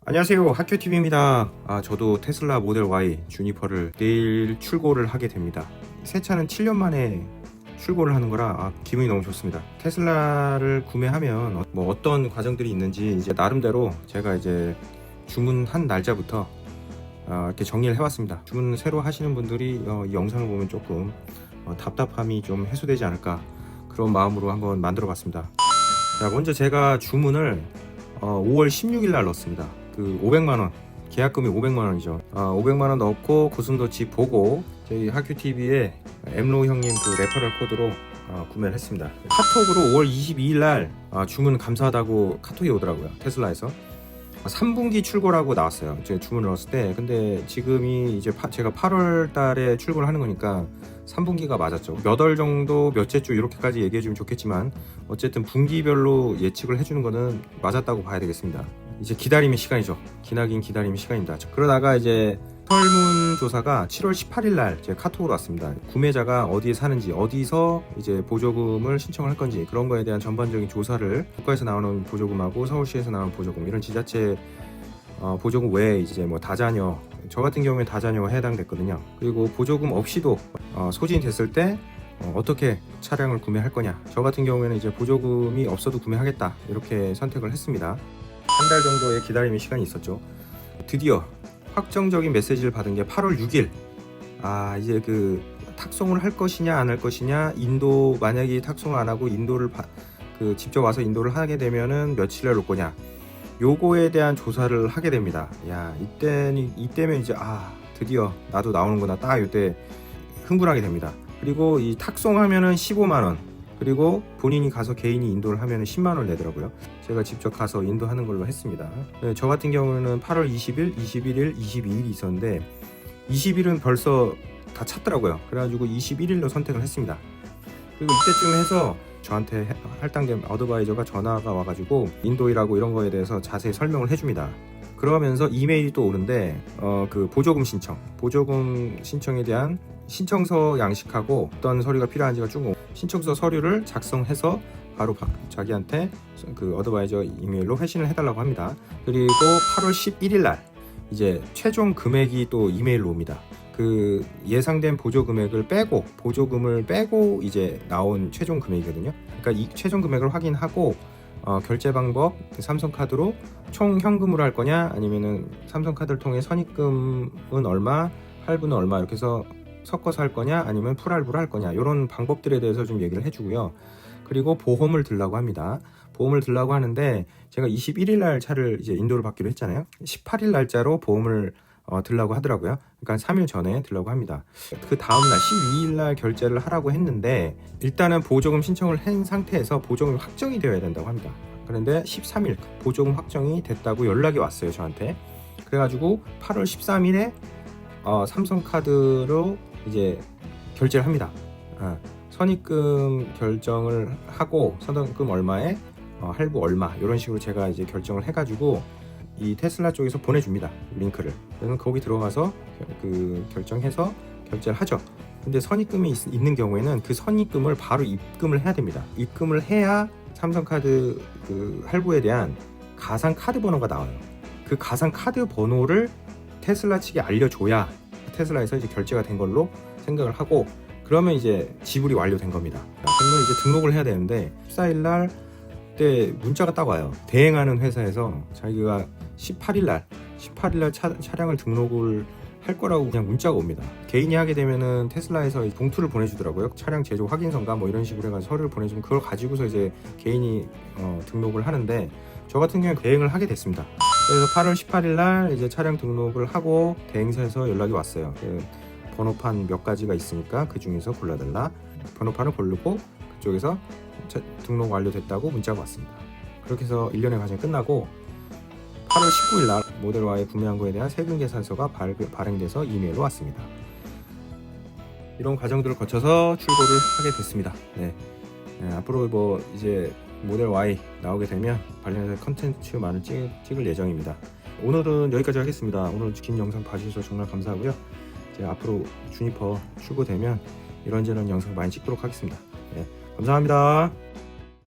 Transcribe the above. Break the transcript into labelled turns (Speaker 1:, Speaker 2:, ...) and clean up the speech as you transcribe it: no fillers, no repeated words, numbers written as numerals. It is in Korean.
Speaker 1: 안녕하세요, 학교TV입니다. 저도 테슬라 모델 Y 주니퍼를 내일 출고를 하게 됩니다. 새 차는 7년 만에 출고를 하는 거라 기분이 너무 좋습니다. 테슬라를 구매하면 뭐 어떤 과정들이 있는지 이제 나름대로 제가 이제 주문한 날짜부터 이렇게 정리를 해봤습니다. 주문 새로 하시는 분들이 이 영상을 보면 조금 답답함이 좀 해소되지 않을까, 그런 마음으로 한번 만들어 봤습니다. 자, 먼저 제가 주문을 5월 16일 날 넣었습니다. 그 500만원, 계약금이 500만원이죠. 500만원 넣고 고슴도치 보고 저희 학교TV에 엠로 형님 그 레퍼럴 코드로 구매를 했습니다. 카톡으로 5월 22일 날 주문 감사하다고 카톡이 오더라고요, 테슬라에서. 3분기 출고라고 나왔어요, 제가 주문을 넣었을 때. 근데 지금이 이제 제가 8월 달에 출고를 하는 거니까 3분기가 맞았죠. 몇 월 정도, 몇째 주 이렇게까지 얘기해 주면 좋겠지만 어쨌든 분기별로 예측을 해주는 거는 맞았다고 봐야 되겠습니다. 이제 기다림의 시간이죠. 기나긴 기다림의 시간입니다. 그러다가 이제 설문조사가 7월 18일 날 제 카톡으로 왔습니다. 구매자가 어디에 사는지, 어디서 이제 보조금을 신청을 할 건지, 그런 거에 대한 전반적인 조사를, 국가에서 나오는 보조금하고 서울시에서 나오는 보조금, 이런 지자체 보조금 외에 이제 뭐 다자녀, 저 같은 경우에 다자녀가 해당됐거든요. 그리고 보조금 없이도 소진이 됐을 때 어떻게 차량을 구매할 거냐, 저 같은 경우에는 이제 보조금이 없어도 구매하겠다, 이렇게 선택을 했습니다. 한 달 정도의 기다림의 시간이 있었죠. 드디어 확정적인 메시지를 받은 게 8월 6일. 이제 그 탁송을 할 것이냐 안 할 것이냐, 인도 만약에 탁송을 안 하고 인도를 직접 와서 인도를 하게 되면은 며칠을 올 거냐, 요거에 대한 조사를 하게 됩니다. 이때면 이제 드디어 나도 나오는구나, 딱 이때 흥분하게 됩니다. 그리고 이 탁송하면은 15만원, 그리고 본인이 가서 개인이 인도를 하면 10만원을 내더라고요. 제가 직접 가서 인도하는 걸로 했습니다. 저 같은 경우는 8월 20일, 21일, 22일이 있었는데 20일은 벌써 다 찼더라고요. 그래가지고 21일로 선택을 했습니다. 그리고 이때쯤 해서 저한테 할당된 어드바이저가 전화가 와가지고 인도이라고 이런 거에 대해서 자세히 설명을 해줍니다. 그러면서 이메일이 또 오는데 그 보조금 신청에 대한 신청서 양식하고 어떤 서류가 필요한지가 쭉 오고, 신청서 서류를 작성해서 바로 자기한테 그 어드바이저 이메일로 회신을 해달라고 합니다. 그리고 8월 11일 날 이제 최종 금액이 또 이메일로 옵니다. 그 예상된 보조금액을 빼고, 보조금을 빼고 이제 나온 최종 금액이거든요. 그러니까 이 최종 금액을 확인하고 결제 방법, 삼성카드로 총 현금으로 할 거냐, 아니면은 삼성카드를 통해 선입금은 얼마, 할부는 얼마, 이렇게 해서 섞어서 할 거냐, 아니면 풀할부로 할 거냐, 이런 방법들에 대해서 좀 얘기를 해주고요. 그리고 보험을 들라고 합니다. 보험을 들라고 하는데 제가 21일 날 차를 이제 인도를 받기로 했잖아요. 18일 날짜로 보험을 들라고 하더라고요. 그러니까 3일 전에 들라고 합니다. 그 다음날 12일 날 결제를 하라고 했는데 일단은 보조금 신청을 한 상태에서 보조금이 확정이 되어야 된다고 합니다. 그런데 13일 보조금 확정이 됐다고 연락이 왔어요, 저한테. 그래가지고 8월 13일에 삼성카드로 이제 결제를 합니다. 선입금 결정을 하고 선입금 얼마에 할부 얼마, 이런 식으로 제가 이제 결정을 해가지고 이 테슬라 쪽에서 보내줍니다, 링크를. 그래서 거기 들어가서 그 결정해서 결제를 하죠. 근데 선입금이 있는 경우에는 그 선입금을 바로 입금을 해야 됩니다. 입금을 해야 삼성카드 그 할부에 대한 가상 카드 번호가 나와요. 그 가상 카드 번호를 테슬라 측에 알려줘야 테슬라에서 이제 결제가 된 걸로 생각을 하고, 그러면 이제 지불이 완료된 겁니다. 그러면 이제 등록을 해야 되는데 14일 날 그때 문자가 딱 와요. 대행하는 회사에서 자기가 18일 날 차량을 등록을 할 거라고 그냥 문자가 옵니다. 개인이 하게 되면은 테슬라에서 봉투를 보내주더라고요. 차량 제조 확인서인가 뭐 이런 식으로 해가지고 서류를 보내주면 그걸 가지고서 이제 개인이 등록을 하는데, 저 같은 경우는 대행을 하게 됐습니다. 그래서 8월 18일 날 이제 차량 등록을 하고 대행사에서 연락이 왔어요. 그 번호판 몇 가지가 있으니까 그 중에서 골라달라. 번호판을 고르고 그쪽에서 등록 완료됐다고 문자가 왔습니다. 그렇게 해서 1년의 과정이 끝나고 8월 19일 날 모델 Y 구매한 거에 대한 세금 계산서가 발행돼서 이메일로 왔습니다. 이런 과정들을 거쳐서 출고를 하게 됐습니다. 앞으로 뭐 이제 모델 Y 나오게 되면 관련해서 컨텐츠 많이 찍을 예정입니다. 오늘은 여기까지 하겠습니다. 오늘 긴 영상 봐주셔서 정말 감사하고요. 제가 앞으로 주니퍼 출고되면 이런저런 영상 많이 찍도록 하겠습니다. 감사합니다.